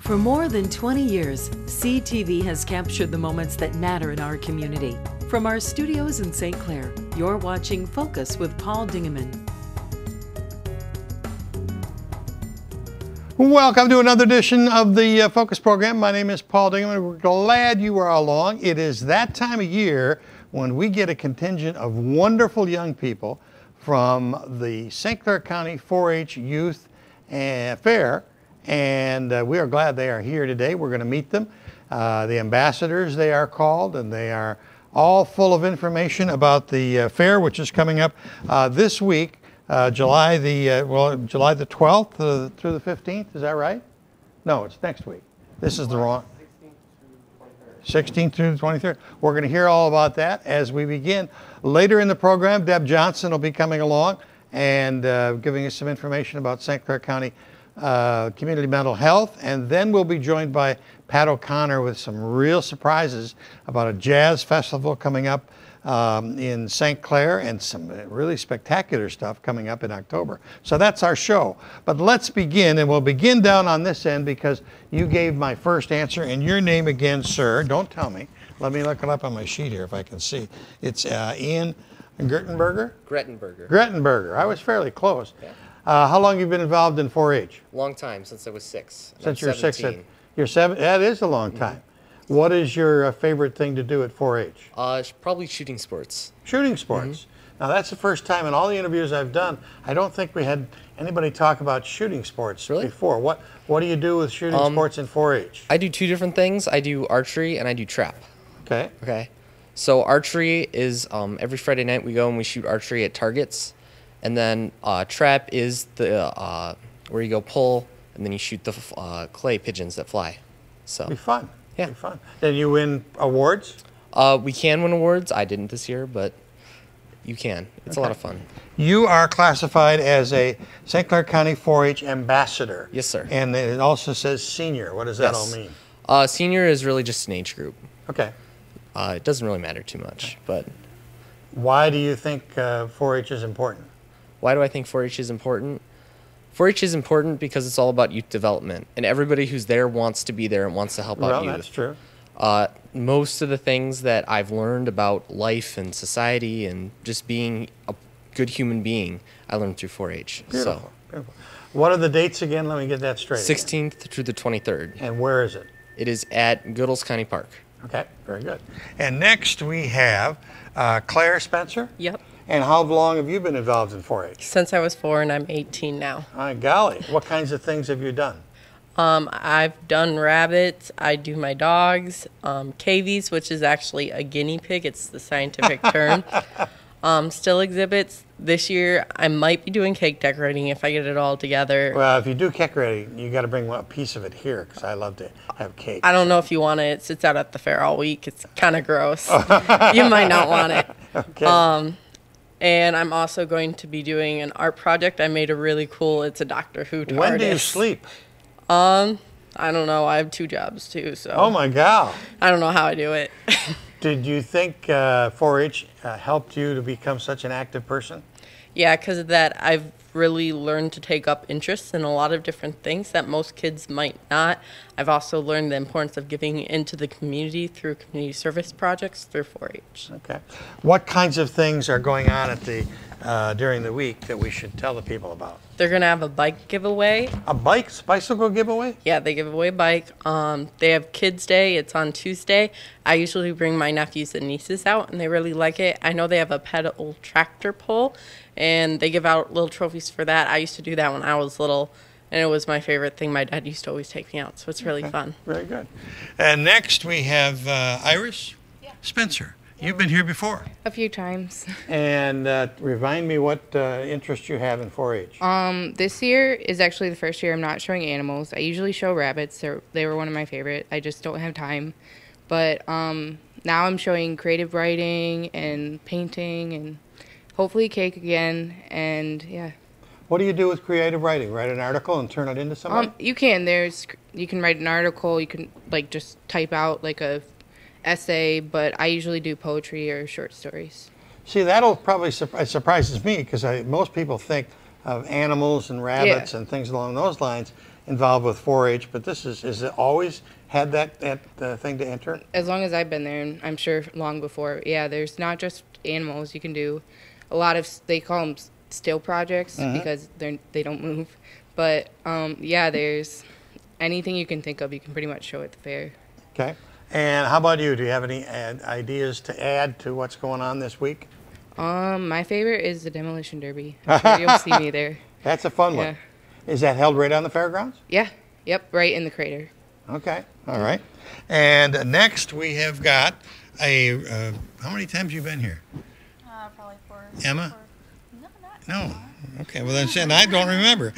For more than 20 years, CTV has captured the moments that matter in our community. From our studios in St. Clair, you're watching Focus with Paul Dingeman. Welcome to another edition of the Focus program. My name is Paul Dingeman. We're glad you are along. It is that time of year when we get a contingent of wonderful young people from the St. Clair County 4-H Youth Fair, and we are glad they are here today. We're going to meet them. The ambassadors, they are called, and they are all full of information about the fair, which is coming up this week, July the 12th through the 15th. Is that right? No, it's next week. This is the wrong. 16th through the 23rd. We're going to hear all about that as we begin. Later in the program, Deb Johnson will be coming along and giving us some information about St. Clair County community mental health, and then we'll be joined by Pat O'Connor with some real surprises about a jazz festival coming up in St. Clair, and some really spectacular stuff coming up in October. So that's our show. But let's begin, and we'll begin down on this end because you gave my first answer, and your name again, sir. Don't tell me. Let me look it up on my sheet here if I can see. It's Ian Grettenberger? Grettenberger. I was fairly close. Yeah. How long have you been involved in 4-H? Long time, since I was 6. Since you're 6. You're 7? That is a long time. Mm-hmm. What is your favorite thing to do at 4-H? Probably shooting sports. Shooting sports. Mm-hmm. Now that's the first time in all the interviews I've done, I don't think we had anybody talk about shooting sports before. What do you do with shooting sports in 4-H? I do 2 different things. I do archery and I do trap. Okay. So archery is every Friday night we go and we shoot archery at targets. And then trap is the where you go pull, and then you shoot the clay pigeons that fly. So it'll be fun. Yeah, it'll be fun. Then you win awards. We can win awards. I didn't this year, but you can. It's a lot of fun. You are classified as a St. Clair County 4-H ambassador. Yes, sir. And it also says senior. What does that all mean? Senior is really just an age group. Okay. It doesn't really matter too much, but. Why do you think 4-H is important? Why do I think 4-H is important? 4-H is important because it's all about youth development, and everybody who's there wants to be there and wants to help out youth. That's true. Most of the things that I've learned about life and society and just being a good human being, I learned through 4-H. Beautiful. Beautiful. What are the dates again? Let me get that straight. 16th through the 23rd. And where is it? It is at Goodles County Park. Okay, very good. And next we have Claire Spencer. Yep. And how long have you been involved in 4-H? Since I was 4, and I'm 18 now. My golly, what kinds of things have you done? I've done rabbits, I do my dogs, cavies, which is actually a guinea pig, it's the scientific term. Still exhibits. This year, I might be doing cake decorating if I get it all together. Well, if you do cake decorating, you got to bring a piece of it here, because I love to have cake. I don't know if you want it. It sits out at the fair all week. It's kind of gross. You might not want it. Okay. And I'm also going to be doing an art project. I made a really cool, it's a Doctor Who TARDIS. When do you sleep? I don't know. I have 2 jobs too, so. Oh my God. I don't know how I do it. Did you think 4-H helped you to become such an active person? Yeah, because of that, I've really learned to take up interests in a lot of different things that most kids might not. I've also learned the importance of giving into the community through community service projects through 4-H. Okay. What kinds of things are going on at the during the week that we should tell the people about? They're going to have a bike giveaway. A bicycle giveaway? Yeah, they give away a bike. They have Kids Day. It's on Tuesday. I usually bring my nephews and nieces out, and they really like it. I know they have a pedal tractor pull, and they give out little trophies for that. I used to do that when I was little, and it was my favorite thing. My dad used to always take me out, so it's really fun. Very good. And next we have Iris Spencer. You've been here before. A few times. And remind me what interest you have in 4-H. This year is actually the first year I'm not showing animals. I usually show rabbits. They were one of my favorite. I just don't have time. But now I'm showing creative writing and painting and hopefully cake again. And yeah. What do you do with creative writing? Write an article and turn it into something? You can. You can write an article. You can just type out a essay, but I usually do poetry or short stories. See, that'll probably surprises me because most people think of animals and rabbits and things along those lines. involved with 4-H, but is it always had that thing to enter? As long as I've been there, and I'm sure long before. Yeah, there's not just animals. You can do a lot of, they call them still projects because they don't move. But yeah, there's anything you can think of, you can pretty much show at the fair. Okay. And how about you? Do you have any ideas to add to what's going on this week? My favorite is the demolition derby. I'm sure you'll see me there. That's a fun one. Is that held right on the fairgrounds? Yeah. Yep. Right in the crater. Okay. All right. And next we have got a. How many times you been here? Probably 4. Emma? No, not. No. Okay. Well, then, and I don't remember.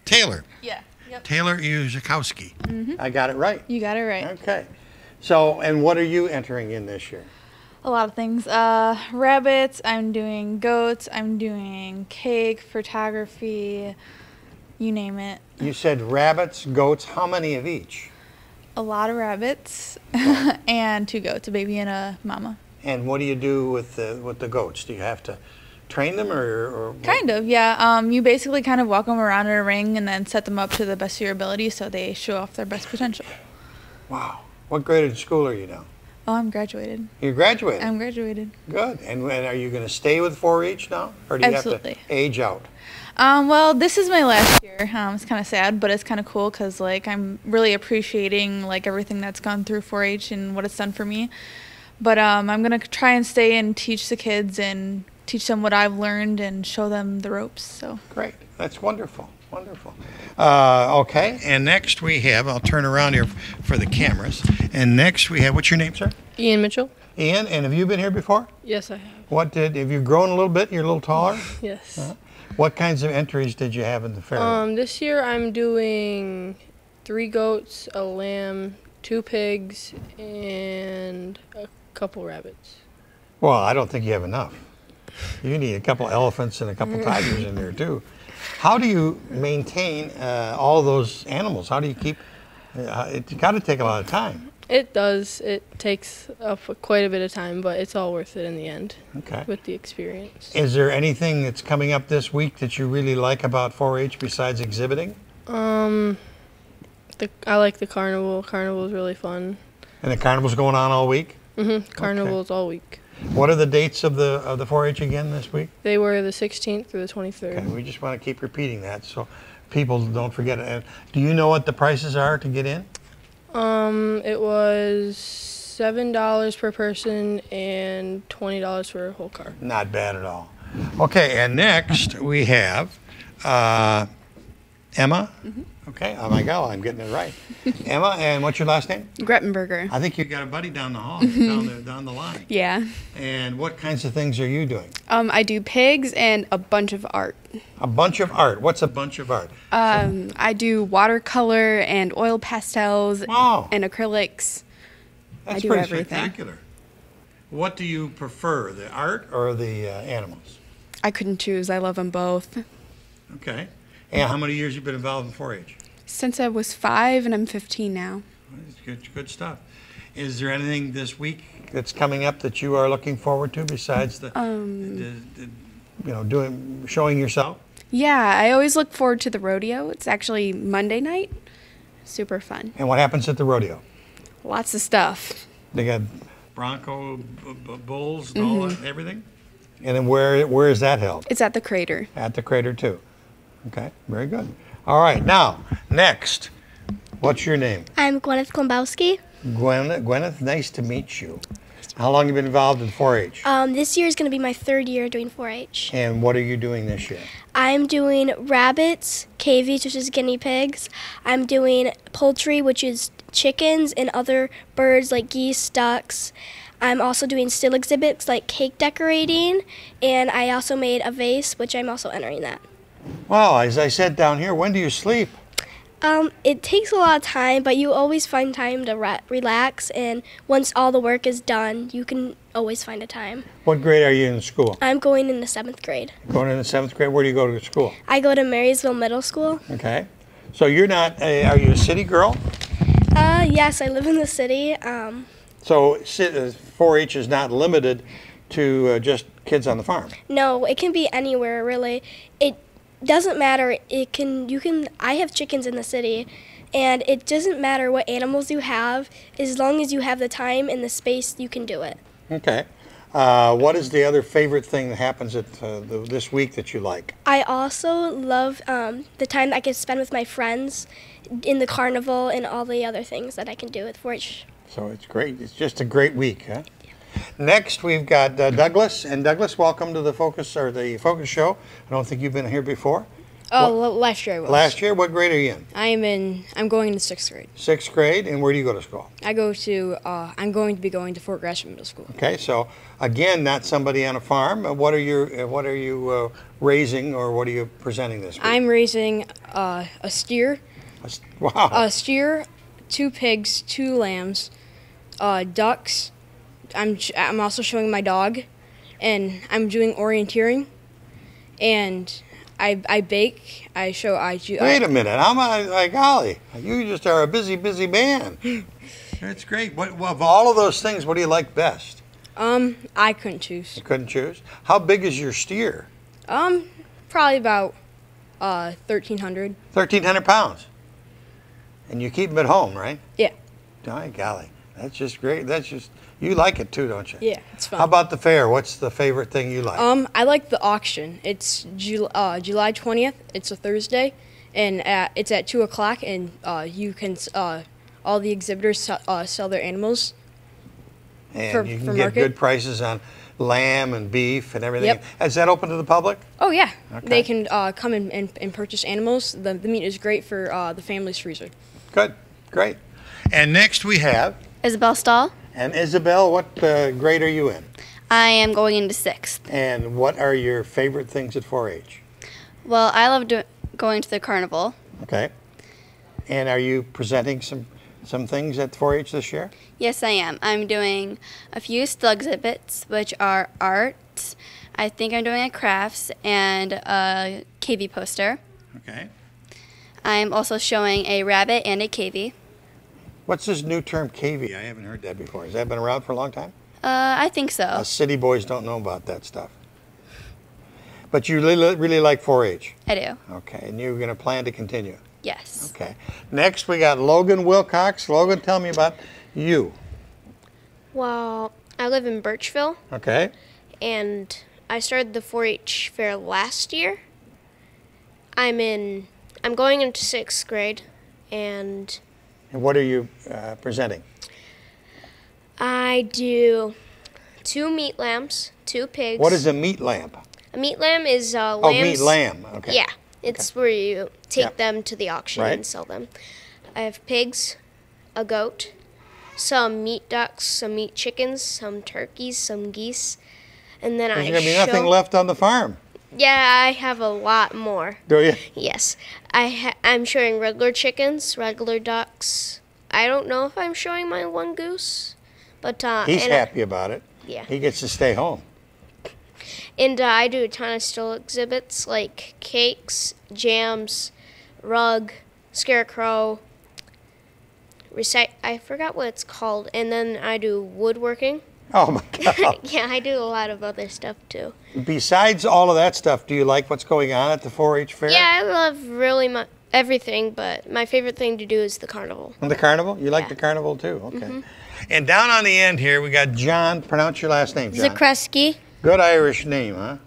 Taylor. Yeah. Yep. Taylor Uzakowski. I got it right. You got it right. Okay. So, and what are you entering in this year? A lot of things. Rabbits. I'm doing goats. I'm doing cake, photography. You name it. You said rabbits, goats. How many of each? A lot of rabbits and 2 goats, a baby and a mama. And what do you do with the goats? Do you have to train them or Kind of, yeah. You basically kind of walk them around in a ring and then set them up to the best of your ability so they show off their best potential. Wow. What grade of school are you now? Oh, I'm graduated. You're graduated? I'm graduated. Good. And are you going to stay with 4-H now? Or do you have to age out? Well, this is my last year. It's kind of sad, but it's kind of cool because, like, I'm really appreciating, like, everything that's gone through 4-H and what it's done for me. But I'm going to try and stay and teach the kids and teach them what I've learned and show them the ropes. So great. That's wonderful. Wonderful. Okay, and next we have, I'll turn around here for the cameras, and next we have, what's your name, sir? Ian Mitchell. Ian, and have you been here before? Yes, I have. Have you grown a little bit? You're a little taller? Yes. What kinds of entries did you have in the fair? This year I'm doing 3 goats, a lamb, 2 pigs, and a couple rabbits. Well, I don't think you have enough. You need a couple elephants and a couple tigers in there too. How do you maintain all those animals? How do you keep? It's got to take a lot of time. It does. It takes up quite a bit of time, but it's all worth it in the end. Okay. With the experience. Is there anything that's coming up this week that you really like about 4-H besides exhibiting? I like the carnival. Carnival is really fun. And the carnival's going on all week? Carnival's all week. What are the dates of the 4-H again this week? They were the 16th through the 23rd. Okay, we just want to keep repeating that so people don't forget it. And do you know what the prices are to get in? It was $7 per person and $20 for a whole car. Not bad at all. Okay, and next we have Emma. Okay, oh my God, I'm getting it right. Emma, and what's your last name? Grettenberger. I think you've got a buddy down the hall, down the line. Yeah. And what kinds of things are you doing? I do pigs and a bunch of art. A bunch of art. What's a bunch of art? I do watercolor and oil pastels and acrylics. That's I do pretty everything. spectacular. What do you prefer, the art or the animals? I couldn't choose. I love them both. Okay. And how many years have you been involved in 4-H? Since I was 5 and I'm 15 now. Good stuff. Is there anything this week that's coming up that you are looking forward to besides showing yourself? Yeah, I always look forward to the rodeo. It's actually Monday night. Super fun. And what happens at the rodeo? Lots of stuff. They got bronco bulls and all that, everything? And then where is that held? It's at the crater. At the crater too. Okay, very good. All right, now, next, what's your name? I'm Gwyneth Klombowski. Gwyneth, nice to meet you. How long have you been involved in 4-H? This year is going to be my 3rd year doing 4-H. And what are you doing this year? I'm doing rabbits, cavies, which is guinea pigs. I'm doing poultry, which is chickens and other birds like geese, ducks. I'm also doing still exhibits like cake decorating, and I also made a vase, which I'm also entering that. Well, as I said down here, when do you sleep? It takes a lot of time, but you always find time to relax, and once all the work is done, you can always find a time. What grade are you in school? I'm going in the 7th grade. Going in the 7th grade? Where do you go to school? I go to Marysville Middle School. Okay. So you're not, are you a city girl? Yes, I live in the city. So 4-H is not limited to just kids on the farm? No, it can be anywhere, really. doesn't matter. I have chickens in the city, and it doesn't matter what animals you have, as long as you have the time and the space, you can do it. Okay. What is the other favorite thing that happens at this week that you like? I also love the time that I can spend with my friends in the carnival and all the other things that I can do with 4-H. So it's great. It's just a great week, huh? Next, we've got Douglas. And Douglas, welcome to the Focus Show. I don't think you've been here before. Oh, last year I was. Last year? What grade are you in? I'm going into 6th grade. 6th grade. And where do you go to school? I'm going to be going to Fort Gratiot Middle School. Okay, so again, not somebody on a farm. What are you raising, or what are you presenting this week? I'm raising a steer. Wow. A steer, 2 pigs, 2 lambs, ducks. I'm also showing my dog, and I'm doing orienteering, and I bake. Wait a minute. How am I? Like, golly, you just are a busy man. That's great. Of all of those things, what do you like best? I couldn't choose. You couldn't choose? How big is your steer? Probably about 1,300. 1,300 pounds. And you keep them at home, right? Yeah. Oh, golly, that's just great. You like it too, don't you? Yeah, it's fun. How about the fair? What's the favorite thing you like? I like the auction. It's July 20th. It's a Thursday, and it's at 2 o'clock, and you can all the exhibitors sell their animals. And you can get good prices on lamb and beef and everything. Yep. Is that open to the public? Oh yeah, Okay. They can come and purchase animals. The meat is great for the family's freezer. Good, great. And next we have Isabel Stahl. And Isabel, what grade are you in? I am going into 6th. And what are your favorite things at 4-H? Well, I love going to the carnival. Okay. And are you presenting some things at 4-H this year? Yes, I am. I'm doing a few still exhibits, which are art. I think I'm doing a crafts and a KV poster. Okay. I'm also showing a rabbit and a KV. What's this new term, KV? I haven't heard that before. Has that been around for a long time? I think so. Us city boys don't know about that stuff. But you really like 4-H? I do. Okay, and you're going to plan to continue? Yes. Okay. Next, we got Logan Wilcox. Logan, tell me about you. Well, I live in Birchville. Okay. And I started the 4-H fair last year. I'm going into 6th grade, and what are you presenting? I do 2 meat lambs, 2 pigs. What is a meat lamb? A meat lamb is lambs. Oh, meat lamb. Okay. Yeah, it's where you take them to the auction Right. and sell them. I have pigs, a goat, some meat ducks, some meat chickens, some turkeys, some geese, and then There's going to be nothing left on the farm. Yeah, I have a lot more. Do you? Yes. I'm showing regular chickens, regular ducks. I don't know if I'm showing my one goose, but he's happy about it. Yeah. He gets to stay home. And I do a ton of still exhibits like cakes, jams, rug, scarecrow. I forgot what it's called. And then I do woodworking. Oh my God. Yeah, I do a lot of other stuff too. Besides all of that stuff, do you like what's going on at the 4-H fair? Yeah, I love really much everything, but my favorite thing to do is the carnival. And the carnival? You like the carnival too? Okay. And down on the end here, we got John. Pronounce your last name, John. Zakreski. Good Irish name, huh?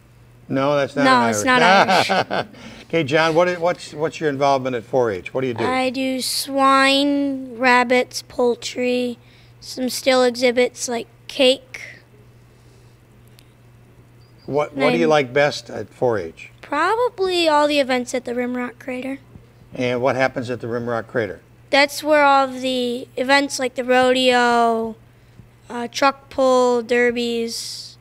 No, that's not No, Irish. it's not Irish. Okay, John, what's your involvement at 4-H? What do you do? I do swine, rabbits, poultry, some still exhibits like cake. What do you like best at 4-H? Probably all the events at the Rimrock Crater. And what happens at the Rimrock Crater? That's where all of the events like the rodeo, truck pull, derbies.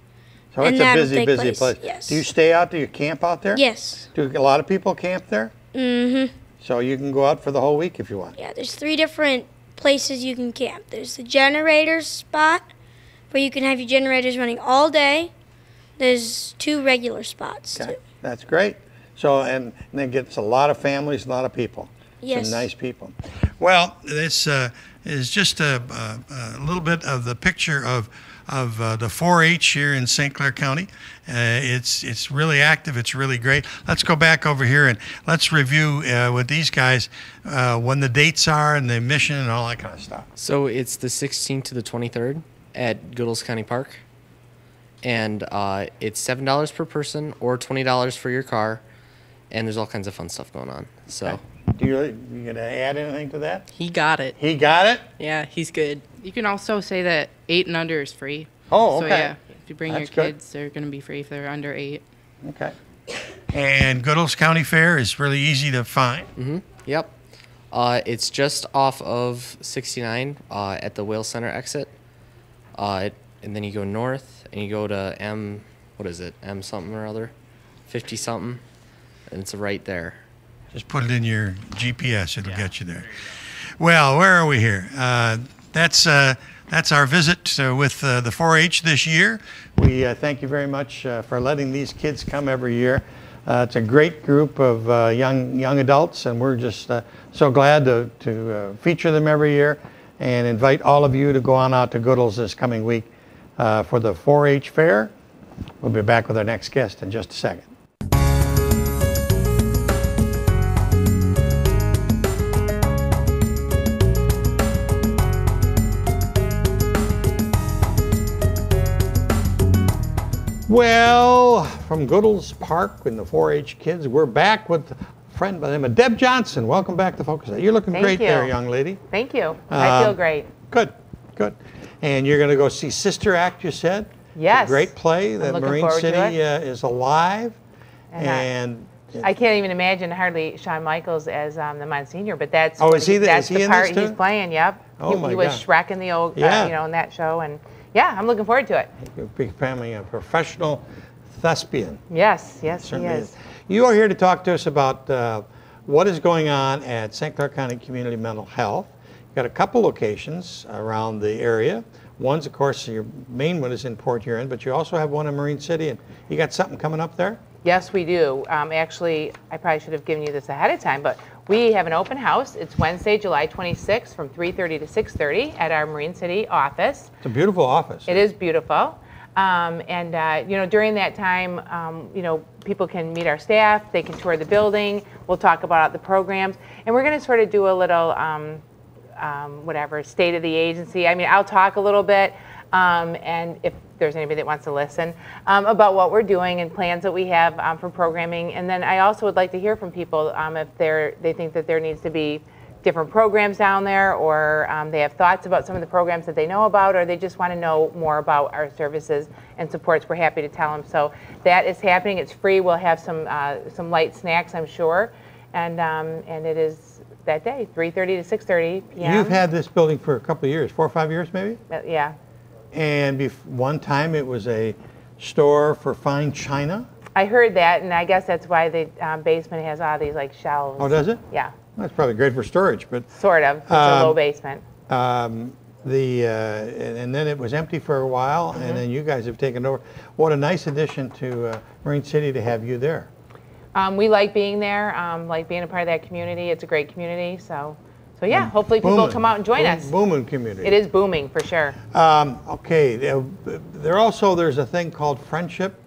So it's a busy place. Yes. Do you stay out? Do you camp out there? Yes. Do a lot of people camp there? Mm-hmm. So you can go out for the whole week if you want. Yeah, there's 3 different places you can camp. There's the generators spot, where you can have your generators running all day. There's 2 regular spots, too. That's great. So, and it gets a lot of families, a lot of people. Yes. Some nice people. Well, this is just a little bit of the picture of the 4-H here in St. Clair County. It's really active. It's really great. Let's go back over here and let's review with these guys when the dates are and the mission and all that kind of stuff. So it's the 16th to the 23rd at Goodles County Park. And it's $7 per person or $20 for your car. And there's all kinds of fun stuff going on. So. Okay. You going to add anything to that? He got it. He got it? Yeah, he's good. You can also say that 8 and under is free. Oh, okay. So yeah, if you bring That's your good. kids, they're going to be free if they're under 8. Okay. And Goodles County Fair is really easy to find. Mm-hmm. Yep. It's just off of 69 at the Whale Center exit. And then you go north and you go to M something or other, 50 something, and it's right there. Just put it in your GPS. It'll get you there. Well, where are we here? That's our visit with the 4-H this year. We thank you very much for letting these kids come every year. It's a great group of young adults, and we're just so glad to feature them every year and invite all of you to go on out to Goodles this coming week for the 4-H fair. We'll be back with our next guest in just a second. Well, from Goodles Park and the 4-H kids, we're back with a friend by the name of Deb Johnson. Welcome back to Focus. You're looking great there, young lady. Thank you. I feel great. Good, good. And you're going to go see Sister Act, you said? Yes. It's a great play. The Marine City is alive. And I can't even imagine hardly Shawn Michaels as the Monsignor, but that's is he that's the part he's too? playing. Yep. Oh he was Shrek in the old, in that show, and yeah, I'm looking forward to it. You're becoming a professional thespian. Yes, he is. You are here to talk to us about what is going on at St. Clair County Community Mental Health. You've got a couple locations around the area. One's, of course, your main one is in Port Huron, but you also have one in Marine City, and you got something coming up there? Yes, we do. Actually, I probably should have given you this ahead of time, but we have an open house. It's Wednesday, July 26th from 3:30 to 6:30 at our Marine City office. It's a beautiful office. It is beautiful. During that time, people can meet our staff, they can tour the building, we'll talk about the programs, and we're going to sort of do a little, state of the agency. I mean, I'll talk a little bit, and if there's anybody that wants to listen, about what we're doing and plans that we have for programming. And then I also would like to hear from people if they think that there needs to be different programs down there, or they have thoughts about some of the programs that they know about, or they just want to know more about our services and supports. We're happy to tell them. So that is happening. It's free. We'll have some light snacks, I'm sure, and it is that day, 3:30 to 6:30 p.m. You've had this building for a couple of years, 4 or 5 years maybe? Yeah. And one time it was a store for fine china? I heard that, and I guess that's why the basement has all these like shelves. Oh, does it? Yeah. Well, that's probably great for storage, but sort of. It's a low basement. And then it was empty for a while, and then you guys have taken over. What a nice addition to Marine City to have you there. We like being there, like being a part of that community. It's a great community, so yeah. Hopefully people will come out and join us. Booming community. It is booming for sure. Okay, there's a thing called Friendship.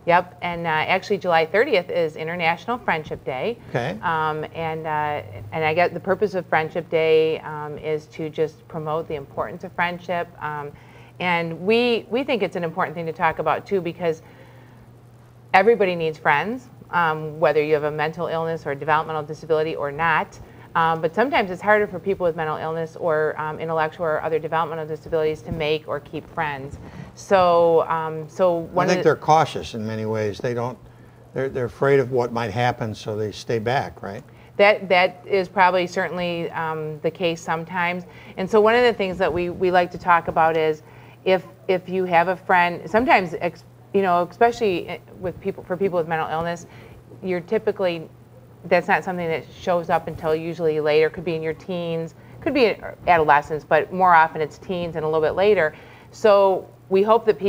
Yep, and actually July 30th is International Friendship Day. Okay. And I get the purpose of Friendship Day is to just promote the importance of friendship. And we think it's an important thing to talk about too, because everybody needs friends, whether you have a mental illness or developmental disability or not. But sometimes it's harder for people with mental illness or intellectual or other developmental disabilities to make or keep friends. So, I think they're cautious in many ways. They're afraid of what might happen, so they stay back, right? That is probably certainly the case sometimes. And so one of the things that we like to talk about is if you have a friend, sometimes especially for people with mental illness, you're typically, that's not something that shows up until usually later. Could be in your teens, could be adolescence, but more often it's teens and a little bit later. So we hope that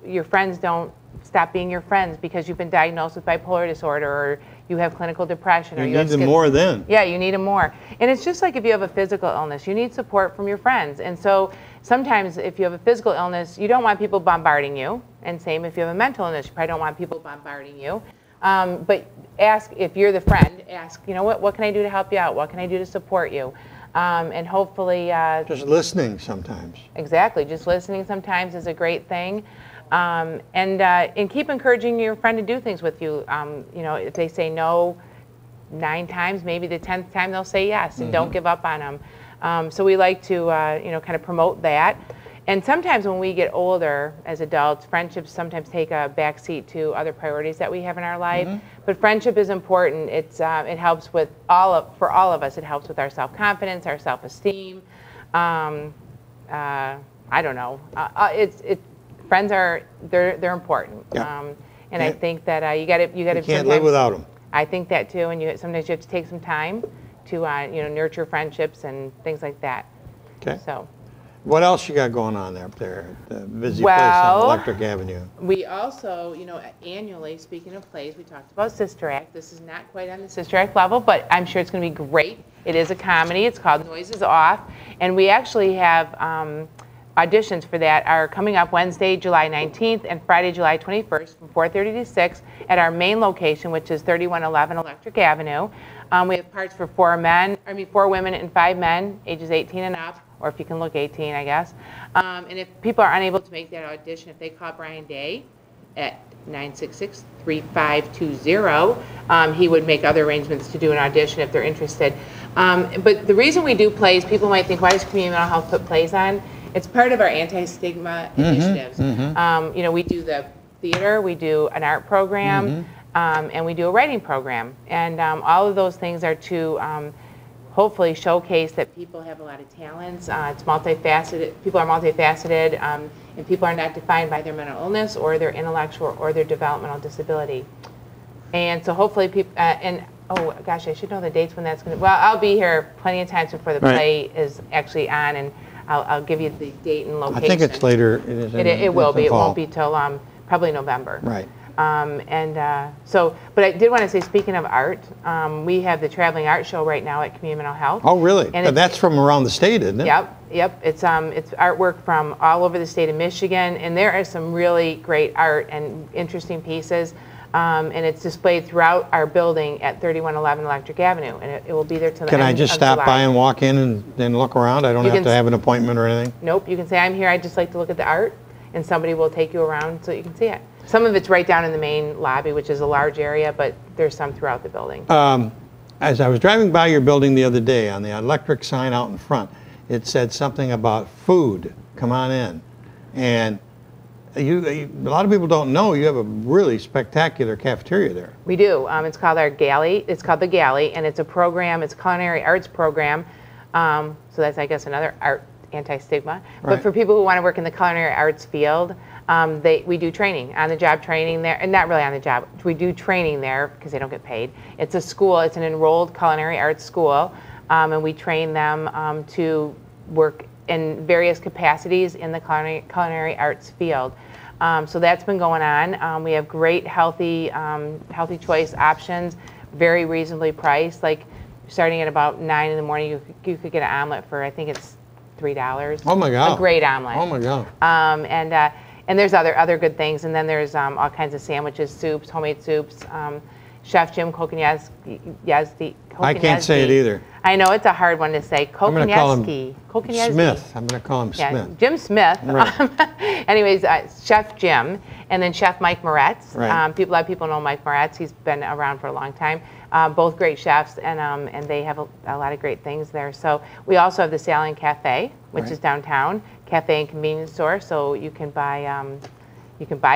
your friends don't stop being your friends because you've been diagnosed with bipolar disorder or you have clinical depression or You you have need them more then. Yeah, you need them more. And it's just like if you have a physical illness, you need support from your friends. And so sometimes if you have a physical illness, you don't want people bombarding you. And same if you have a mental illness, you probably don't want people bombarding you. But ask, if you're the friend, ask, you know, what can I do to help you out? What can I do to support you? And hopefully... just listening sometimes. Exactly. Just listening sometimes is a great thing. And keep encouraging your friend to do things with you. You know, if they say no 9 times, maybe the 10th time they'll say yes, and don't give up on them. So we like to, you know, kind of promote that. And sometimes when we get older as adults, friendships sometimes take a backseat to other priorities that we have in our life. But friendship is important. It helps with for all of us. It helps with our self-confidence, our self-esteem. I don't know. Friends they're important. Yeah. And I think that you got to. You can't live without them. I think that too. And sometimes you have to take some time to you know, nurture friendships and things like that. Okay. So. What else you got going on there up there at the busy place on Electric Avenue? We also, you know, annually, speaking of plays, we talked about Sister Act. This is not quite on the Sister Act level, but I'm sure it's going to be great. It is a comedy. It's called Noises Off. And we actually have auditions for that are coming up Wednesday, July 19th and Friday, July 21st from 4:30 to 6 at our main location, which is 3111 Electric Avenue. We have parts for 4 women and 5 men, ages 18 and up. Or if you can look 18, I guess. And if people are unable to make that audition, if they call Brian Day at 966-3520, he would make other arrangements to do an audition if they're interested. But the reason we do plays, people might think, why does community mental health put plays on? It's part of our anti-stigma initiatives. You know, we do the theater, we do an art program, and we do a writing program. And all of those things are to hopefully showcase that people have a lot of talents. It's multifaceted. People are multifaceted, and people are not defined by their mental illness or their intellectual or their developmental disability. And so hopefully people, and oh gosh, I should know the dates when that's going to, well, I'll be here plenty of times before the play is actually on, and I'll give you the date and location. I think it's later. It will be. It won't be till probably November. Right. But I did want to say, speaking of art, we have the traveling art show right now at Community Mental Health. Oh, really? And that's from around the state, isn't it? Yep. It's artwork from all over the state of Michigan, and there are some really great art and interesting pieces. And it's displayed throughout our building at 3111 Electric Avenue, and it will be there till the end of July. Can I just stop by and walk in and look around? I don't have to have an appointment or anything? Nope. You can say, I'm here, I'd just like to look at the art, and somebody will take you around so you can see it. Some of it's right down in the main lobby, which is a large area, but there's some throughout the building. As I was driving by your building the other day, on the electric sign out in front, it said something about food, come on in. And a lot of people don't know you have a really spectacular cafeteria there. We do. It's called our Galley. It's called the Galley, and it's a program, it's a culinary arts program. So that's, I guess, another art anti-stigma. Right. But for people who want to work in the culinary arts field, we do training, on-the-job training there, and not really on the job. We do training there because they don't get paid. It's a school. It's an enrolled culinary arts school, and we train them to work in various capacities in the culinary arts field. So that's been going on. We have great healthy choice options, very reasonably priced. Like starting at about 9 in the morning, you could get an omelet for, I think it's $3. Oh my God! A great omelet. Oh my God! And there's other good things, and then there's all kinds of sandwiches, soups, homemade soups. Chef Jim Kokonyaski. I can't say it either. I know, it's a hard one to say. Kokonyaski. Smith. I'm going to call him Smith. Jim Smith. Right. Anyways, Chef Jim, and then Chef Mike Moretz. Right. A lot of people know Mike Moretz. He's been around for a long time. Both great chefs, and they have a lot of great things there. So we also have the Salon Cafe, which is downtown, cafe and convenience store. So you can buy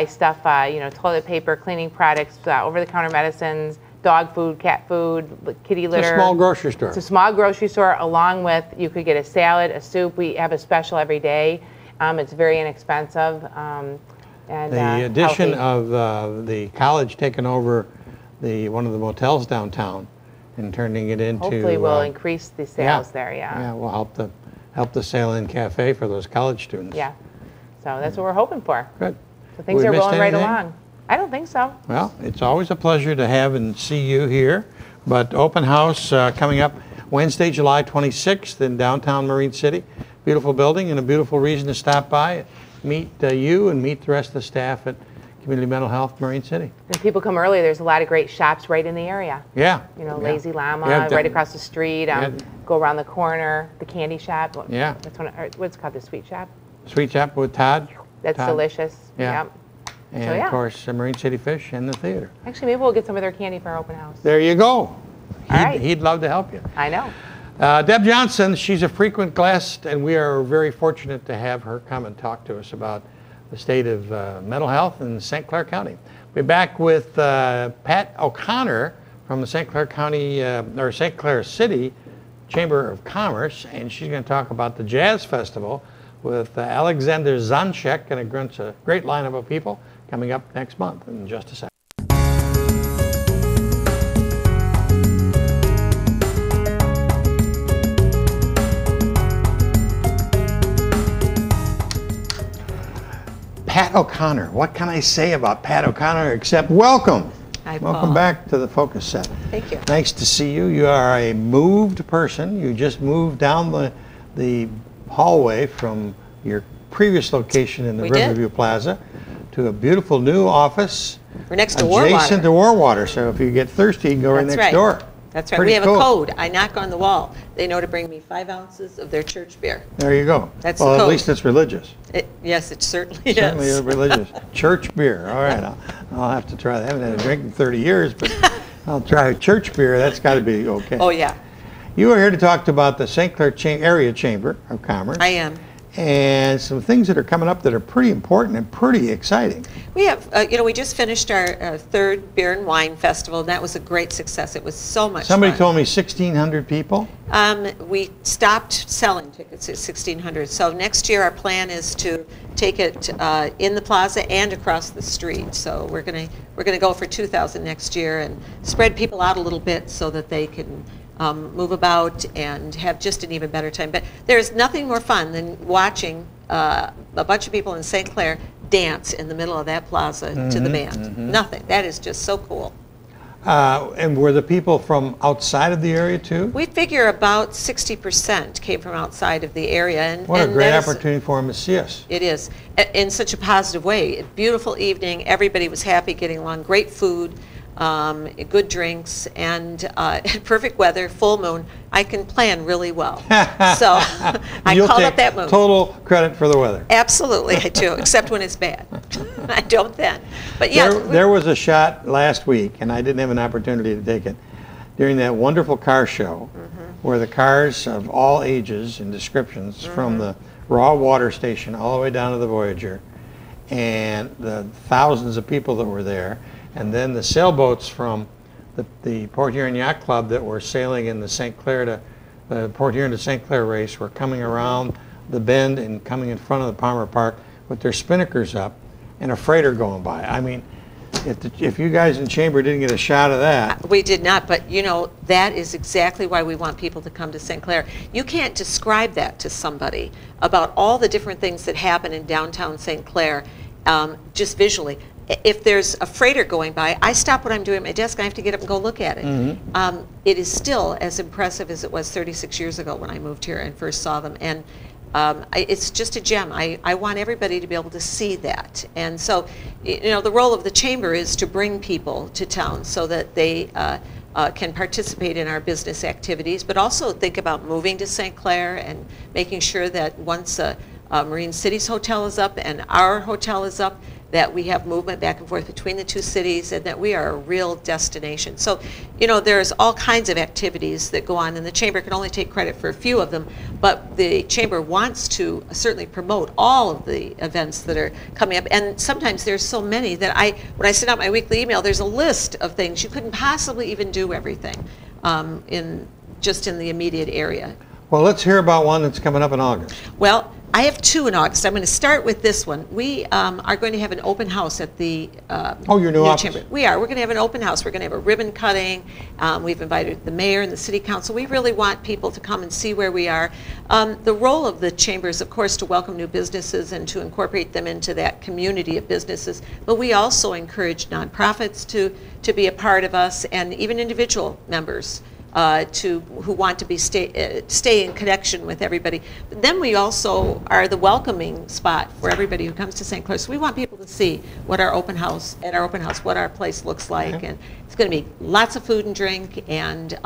stuff, toilet paper, cleaning products, over-the-counter medicines, dog food, cat food, kitty litter. It's a small grocery store. It's a small grocery store, along with, you could get a salad, a soup. We have a special every day. It's very inexpensive. And the addition of the college taking over one of the motels downtown and turning it into... Hopefully we'll increase the sales there, yeah. Yeah, we'll help the Sail-In Cafe for those college students. Yeah, so that's what we're hoping for. Good. So things are rolling right along. I don't think so. Well, it's always a pleasure to have and see you here. But open house coming up Wednesday, July 26th in downtown Marine City. Beautiful building and a beautiful reason to stop by, meet you and meet the rest of the staff at Community Mental Health Marine City. And people come early. There's a lot of great shops right in the area. Yeah. You know, Yeah. Lazy Llama, Yeah, right across the street. Go around the corner, the candy shop. Yeah. That's what's it called, the sweet shop? Sweet Chap with Todd. That's Todd. delicious. Yeah. Yep. And So, yeah. of course, Marine City Fish and the theater. Actually, maybe we'll get some of their candy for our open house. There you go. right. He'd love to help you. I know. Deb Johnson, she's a frequent guest, and we are very fortunate to have her come and talk to us about the state of mental health in St. Clair County. We're back with Pat O'Connor from the St. Clair County, or St. Clair City Chamber of Commerce, and she's going to talk about the Jazz Festival with Alexander Zanchek and a great lineup of people coming up next month in just a second. Pat O'Connor. What can I say about Pat O'Connor except welcome? Hi, welcome Paul. back to the Focus Set. Thank you. Nice to see you. You are a moved person. You just moved down the hallway from your previous location in the Riverview Plaza to a beautiful new office. We're next to Warwater. Adjacent to Warwater, so if you get thirsty, you can go right next door. That's right. Pretty We have cool. a code. I knock on the wall. They know to bring me 5 ounces of their church beer. There you go. That's well, the code. at least it's religious. Yes, it certainly is. Certainly is religious. Church beer. All right, I'll have to try that. I haven't had a drink in 30 years, but I'll try church beer. That's got to be okay. Oh, yeah. You are here to talk about the St. Clair Area Chamber of Commerce. I am. And some things that are coming up that are pretty important and pretty exciting. We have, we just finished our third beer and wine festival, and that was a great success. It was so much Somebody fun. told me 1,600 people. We stopped selling tickets at 1,600. So next year our plan is to take it in the plaza and across the street. So we're gonna go for 2,000 next year and spread people out a little bit so that they can move about and have just an even better time. But there's nothing more fun than watching a bunch of people in St. Clair dance in the middle of that plaza to the band. Nothing. That is just so cool. And were the people from outside of the area too? We figure about 60% came from outside of the area. And, What a great that is- opportunity for them to see us. It is, in such a positive way. A beautiful evening, everybody was happy getting along, great food, good drinks, and perfect weather, full moon. I can plan really well. So I You'll called take up that moon. total credit for the weather. Absolutely, I do, except when it's bad. I don't then. But yeah, There was a shot last week, and I didn't have an opportunity to take it, during that wonderful car show, where the cars of all ages and descriptions, from the raw water station all the way down to the Voyager, and the thousands of people that were there, and then the sailboats from the Port Huron Yacht Club that were sailing in the St. Clair to the Port Huron to St. Clair race were coming around the bend and coming in front of the Palmer Park with their spinnakers up and a freighter going by. I mean, if you guys in Chamber didn't get a shot of that. we did not, but that is exactly why we want people to come to St. Clair. You can't describe that to somebody about all the different things that happen in downtown St. Clair just visually. If there's a freighter going by, I stop what I'm doing at my desk, I have to get up and go look at it. It is still as impressive as it was 36 years ago when I moved here and first saw them. And it's just a gem. I want everybody to be able to see that. And so, the role of the Chamber is to bring people to town so that they can participate in our business activities, but also think about moving to St. Clair and making sure that once Marine City's hotel is up and our hotel is up, that we have movement back and forth between the two cities and that we are a real destination. So, there's all kinds of activities that go on, and the Chamber can only take credit for a few of them, but the Chamber wants to certainly promote all of the events that are coming up. And sometimes there's so many that when I send out my weekly email, there's a list of things. You couldn't possibly even do everything just in the immediate area. Well, let's hear about one that's coming up in August. Well, I have two in August. I'm going to start with this one. We are going to have an open house at the your new office. chamber. We are. We're going to have an open house. We're going to have a ribbon cutting. We've invited the mayor and the city council. We really want people to come and see where we are. The role of the chamber is, of course, to welcome new businesses and to incorporate them into that community of businesses. But we also encourage nonprofits to be a part of us, and even individual members who want to stay in connection with everybody. But then we also are the welcoming spot for everybody who comes to St. Clair. So we want people to see what our open house, what our place looks like. And it's going to be lots of food and drink, and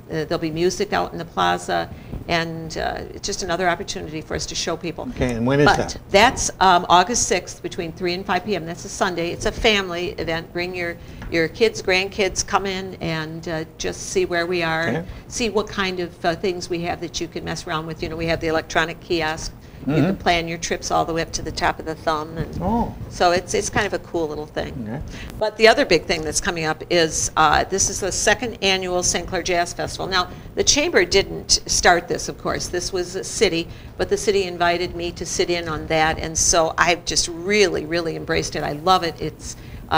there'll be music out in the plaza, and it's just another opportunity for us to show people. Okay, and when is that? That's August 6th between 3 and 5 p.m. That's a Sunday. It's a family event. Bring your kids, grandkids, come in and just see where we are, see what kind of things we have that you can mess around with. You know, we have the electronic kiosk. You can plan your trips all the way up to the top of the thumb. And so it's kind of a cool little thing. But the other big thing that's coming up is this is the second annual St. Clair Jazz Festival. Now, the Chamber didn't start this, of course. This was a city, but the city invited me to sit in on that. And so I've just really, really embraced it. I love it. It's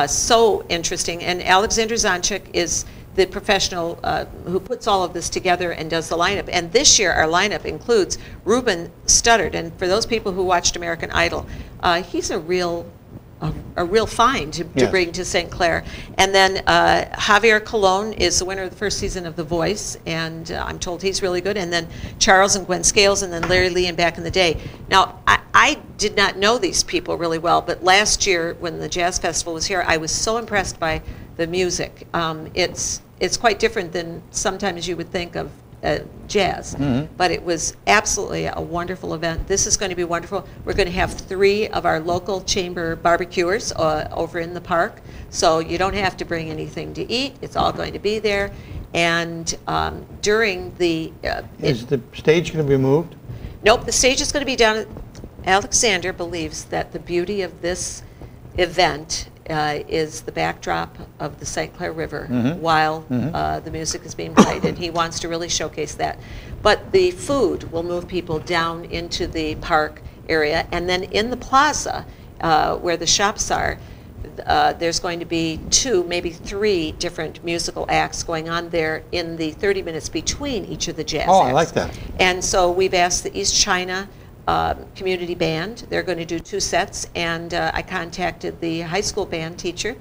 so interesting. And Alexander Zonchik is the professional who puts all of this together and does the lineup. And this year our lineup includes Ruben Studdard. And for those people who watched American Idol, he's a real find to bring to St. Clair. And then Javier Colon is the winner of the first season of The Voice, and I'm told he's really good. And then Charles and Gwen Scales, and then Larry Lee and Back in the Day. Now, I did not know these people really well, but last year when the Jazz Festival was here, I was so impressed by the music. It's quite different than sometimes you would think of jazz, but it was absolutely a wonderful event. This is going to be wonderful. We're going to have 3 of our local chamber barbecuers over in the park, so you don't have to bring anything to eat. It's all going to be there. And during the... is the stage going to be moved? Nope, the stage is going to be down. Alexander believes that the beauty of this event is the backdrop of the St. Clair River while the music is being played, and he wants to really showcase that. But the food will move people down into the park area, and then in the plaza where the shops are, there's going to be 2, maybe 3 different musical acts going on there in the 30 minutes between each of the jazz acts. I like that. And so we've asked the East China community band. They're going to do 2 sets, and I contacted the high school band teacher,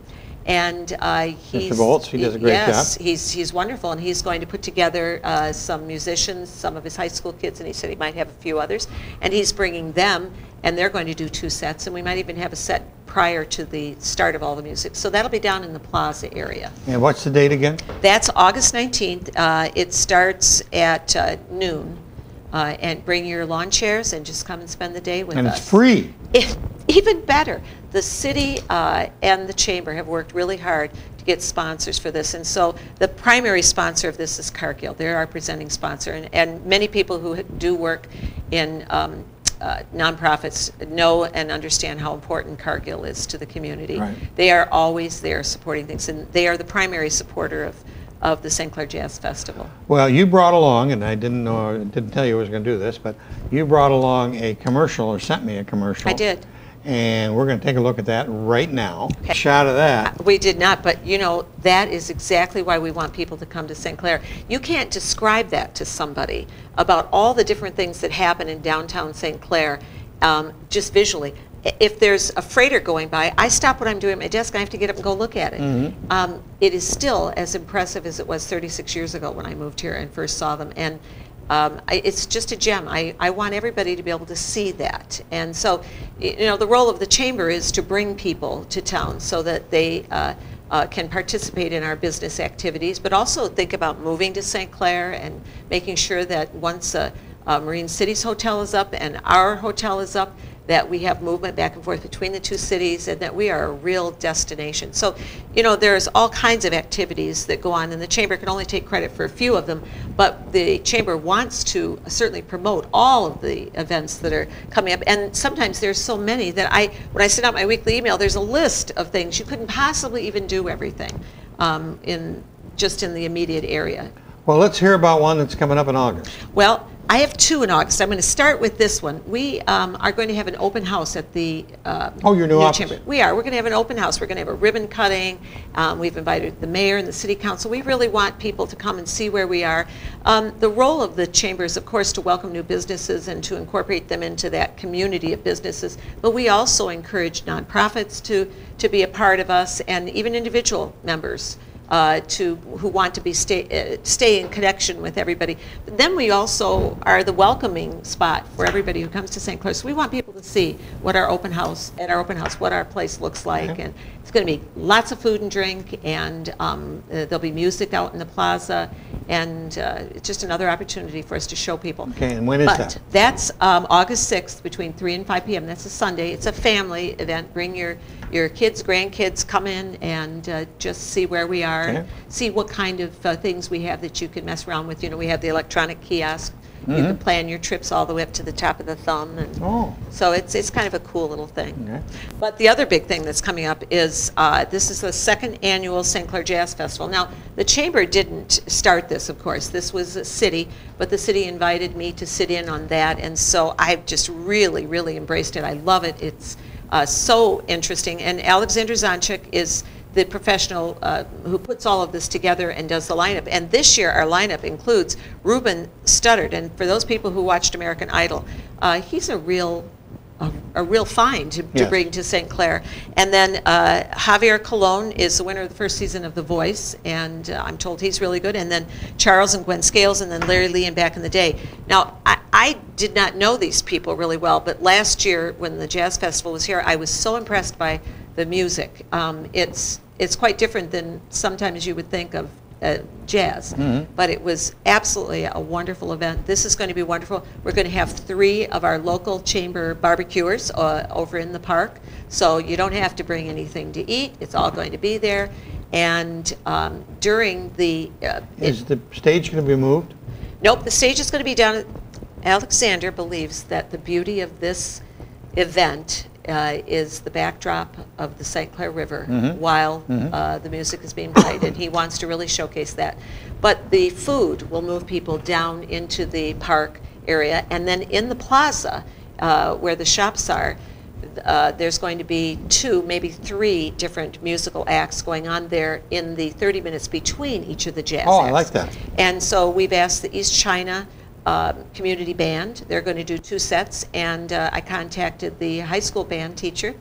and Mr. Boltz, he does a great job. He's wonderful, and he's going to put together some musicians, some of his high school kids, and he said he might have a few others, and he's bringing them, and they're going to do 2 sets, and we might even have a set prior to the start of all the music. So that'll be down in the plaza area. And what's the date again? That's August 19th. It starts at noon. And bring your lawn chairs and just come and spend the day with us. And it's free. Even better. The city and the chamber have worked really hard to get sponsors for this. And so the primary sponsor of this is Cargill. They're our presenting sponsor. And many people who do work in nonprofits know and understand how important Cargill is to the community. Right. They are always there supporting things, and they are the primary supporter of the St. Clair Jazz Festival. Well, you brought along, and I didn't tell you I was going to do this, but you brought along a commercial, or sent me a commercial. I did. And we're going to take a look at that right now. Okay. Shot of that. We did not, but you know, that is exactly why we want people to come to St. Clair. You can't describe that to somebody about all the different things that happen in downtown St. Clair just visually. If there's a freighter going by, I stop what I'm doing at my desk, I have to get up and go look at it. It is still as impressive as it was 36 years ago when I moved here and first saw them. And it's just a gem. I want everybody to be able to see that. And so, you know, the role of the chamber is to bring people to town so that they can participate in our business activities, but also think about moving to St. Clair and making sure that once Marine Cities Hotel is up and our hotel is up, that we have movement back and forth between the 2 cities, and that we are a real destination. So, you know, there's all kinds of activities that go on, and the Chamber can only take credit for a few of them, but the Chamber wants to certainly promote all of the events that are coming up, and sometimes there's so many that when I send out my weekly email, there's a list of things. You couldn't possibly even do everything just in the immediate area. Well, let's hear about one that's coming up in August. Well, I have two in August. I'm going to start with this one. We are going to have an open house at the your new office. chamber. We are. We're going to have an open house. We're going to have a ribbon cutting. We've invited the mayor and the city council. We really want people to come and see where we are. The role of the chamber is, of course, to welcome new businesses and to incorporate them into that community of businesses. But we also encourage nonprofits to be a part of us, and even individual members who want to stay in connection with everybody. But then we also are the welcoming spot for everybody who comes to St. Clair. So we want people to see what our open house, what our place looks like. And it's going to be lots of food and drink, and there'll be music out in the plaza, and it's just another opportunity for us to show people. Okay, and when is that? That's August 6th between 3 and 5 p.m. That's a Sunday. It's a family event. Bring your kids, grandkids, come in and just see where we are, and see what kind of things we have that you can mess around with. You know, we have the electronic kiosk. You can plan your trips all the way up to the top of the thumb. And so it's kind of a cool little thing. Okay. But the other big thing that's coming up is this is the second annual St. Clair Jazz Festival. Now, the Chamber didn't start this, of course. This was a city, but the city invited me to sit in on that. And so I've just really, really embraced it. I love it. It's so interesting. And Alexander Zonchik is the professional who puts all of this together and does the lineup. And this year our lineup includes Ruben Studdard. And for those people who watched American Idol, he's a real find to bring to St. Clair. And then Javier Colon is the winner of the first season of The Voice, and I'm told he's really good. And then Charles and Gwen Scales, and then Larry Lee and Back in the Day. Now, I did not know these people really well, but last year when the Jazz Festival was here, I was so impressed by the music. It's quite different than sometimes you would think of jazz, but it was absolutely a wonderful event. This is going to be wonderful. We're going to have 3 of our local chamber barbecuers over in the park, so you don't have to bring anything to eat. It's all going to be there. And during the... is the stage going to be moved? Nope, the stage is going to be down. Alexander believes that the beauty of this event is the backdrop of the St. Clair River while the music is being played, and he wants to really showcase that. But the food will move people down into the park area, and then in the plaza where the shops are, there's going to be 2, maybe 3 different musical acts going on there in the 30 minutes between each of the jazz acts. I like that. And so we've asked the East China community band. They're going to do 2 sets, and I contacted the high school band teacher,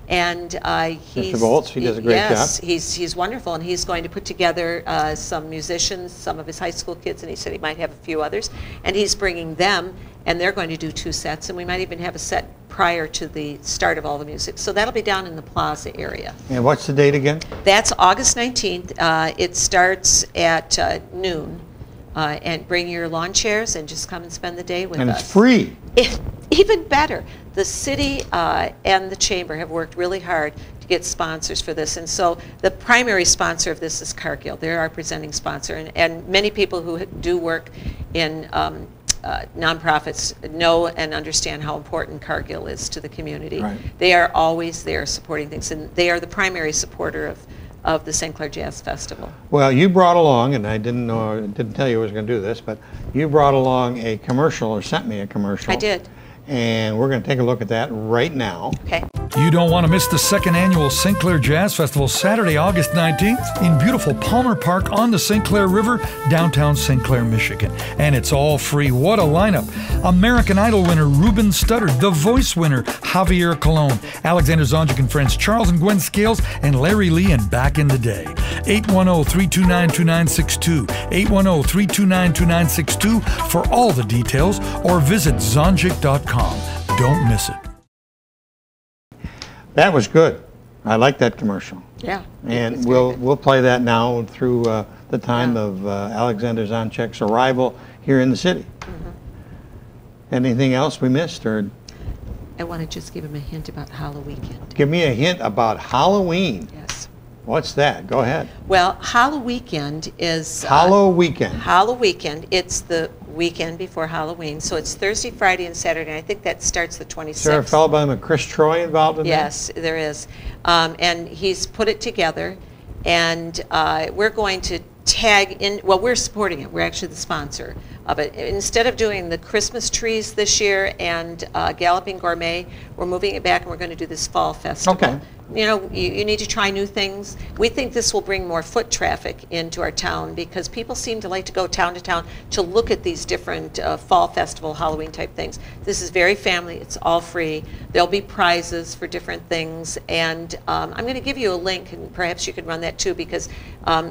and Mr. Boltz, he does a great job. He's wonderful, and he's going to put together some musicians, some of his high school kids, and he said he might have a few others, and he's bringing them, and they're going to do 2 sets, and we might even have a set prior to the start of all the music. So that'll be down in the plaza area. And what's the date again? That's August 19th. It starts at noon. And bring your lawn chairs and just come and spend the day with us. And it's free. Even better. The city and the chamber have worked really hard to get sponsors for this. And so the primary sponsor of this is Cargill. They're our presenting sponsor. And many people who do work in nonprofits know and understand how important Cargill is to the community. Right. They are always there supporting things, and they are the primary supporter of the St. Clair Jazz Festival. Well, you brought along, and I didn't tell you I was going to do this, but you brought along a commercial, or sent me a commercial. I did. And we're going to take a look at that right now. Okay. You don't want to miss the second annual St. Clair Jazz Festival, Saturday, August 19th, in beautiful Palmer Park on the St. Clair River, downtown St. Clair, Michigan. And it's all free. What a lineup. American Idol winner Ruben Studdard, The Voice winner Javier Colon, Alexander Zonchik and Friends, Charles and Gwen Scales, and Larry Lee and Back in the Day. 810-329-2962, 810-329-2962 for all the details, or visit zonchik.com. Don't miss it. That was good. I like that commercial. Yeah. And we'll play that now through the time of Alexander Zonchik's arrival here in the city. Anything else we missed, or? I want to just give him a hint about Halloween. Give me a hint about Halloween. Yes. What's that? Go ahead. Well, Halloween is... Halloween. It's the weekend before Halloween. So it's Thursday, Friday, and Saturday. And I think that starts the 26th. Is there a fellow by the name of Chris Troy involved in that? Yes, there is. And he's put it together. And we're going to tag in, well, we're supporting it. We're actually the sponsor of it. Instead of doing the Christmas trees this year and Galloping Gourmet, we're moving it back and we're going to do this fall festival. Okay. You know, you need to try new things. We think this will bring more foot traffic into our town because people seem to like to go town to town to look at these different fall festival, Halloween type things. This is very family. It's all free. There'll be prizes for different things. And I'm going to give you a link, and perhaps you could run that too, because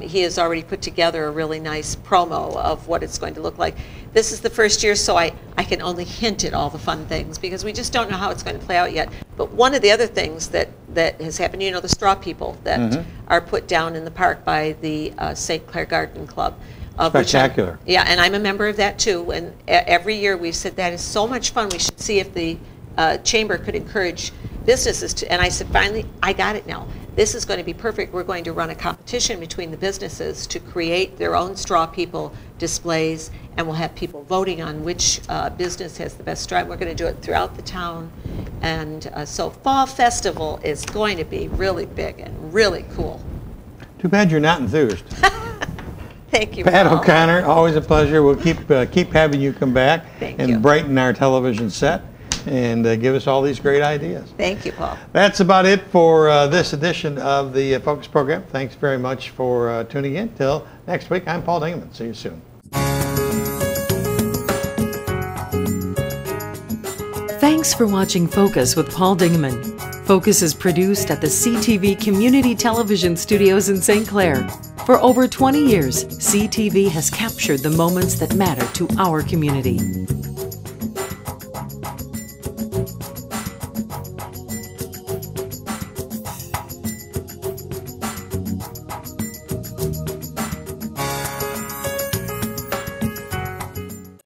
he has already put together a really nice promo of what it's going to look like. This is the first year, so I can only hint at all the fun things because we just don't know how it's going to play out yet. But one of the other things that has happened, you know, the straw people that are put down in the park by the St. Clair Garden Club. Spectacular. Yeah, and I'm a member of that too. And every year we've said that is so much fun. We should see if the chamber could encourage businesses to. And I said, finally, I got it now. This is going to be perfect. We're going to run a competition between the businesses to create their own straw people displays, and we'll have people voting on which business has the best straw. We're going to do it throughout the town. And so Fall Festival is going to be really big and really cool. Too bad you're not enthused. Thank you, Pat Paul. O'Connor, always a pleasure. We'll keep having you come back and brighten our television set and give us all these great ideas. Thank you, Paul. That's about it for this edition of the Focus program. Thanks very much for tuning in. Till next week, I'm Paul Dingeman. See you soon. Thanks for watching Focus with Paul Dingeman. Focus is produced at the CTV Community Television Studios in St. Clair. For over 20 years, CTV has captured the moments that matter to our community.